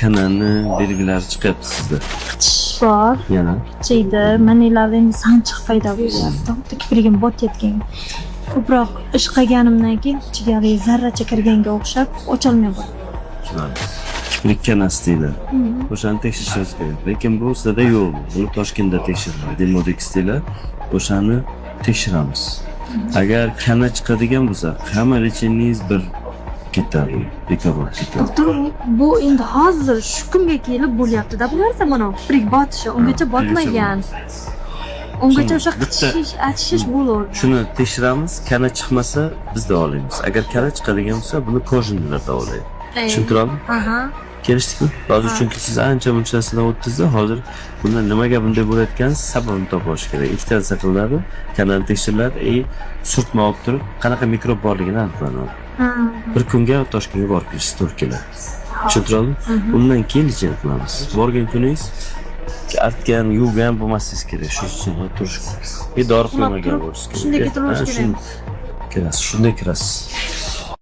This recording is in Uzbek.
kanalni belgilari chiqyapti sizda. Qitish bor. Yana Qitchiydi. Manilarda endi sanchiq paydo bo'lyapti. Kiprigim botyapgan. Ko'proq ish qilganimdan keyin ichiga zarracha kirganga o'xshab ocholmay qoldi. tushunarli. Kiprik kanasi deyiladi. O'shani tekshirishimiz kerak. Lekin bu sizda yo'q. Buni Toshkentda tekshiriladi. Demodex deyiladi. O'shani tekshiramiz. Agar kana chiqadigan bo'lsa, hamma lecheningiz bir ketadi, bekor bo'lib ketadi. Doktor, bu endi hozir shu kunga kelib bo'lyapti-da. Bu narsa mana kiprik botishi ungacha botmagan. Ungacha o'sha qitishish, achishish bo'ladi. Shuni tekshiramiz. Kana chiqmasa bizda olamiz. Agar kana chiqadigan bo'lsa, buni kojinlar davolaydi. Tushuntiramizmi? Aha. Kelishdikmi? Hozir chunki siz ancha muncha narsadan o'tdingiz-da, hozir bundan nimaga bunday bo'layotgani sababini topa olish kerak. Ikkita narsa qilinadi, kanal tekshiriladi, surtma olib turib, qanaqa mikrob borligini aniqlanadi. Bir kunga Toshkentga borib kelish to'g'ri keladi. Tushuntiramizmi? Undan keyin lecheni qilamiz. Borgan kuningiz artgan, yuvgan bo'lmasligingiz kerak. Shu uchun turish kerak. Dori qo'ymagan bo'lish kerak. Shunday ketirish kerak. Kirasiz, shunday kirasiz.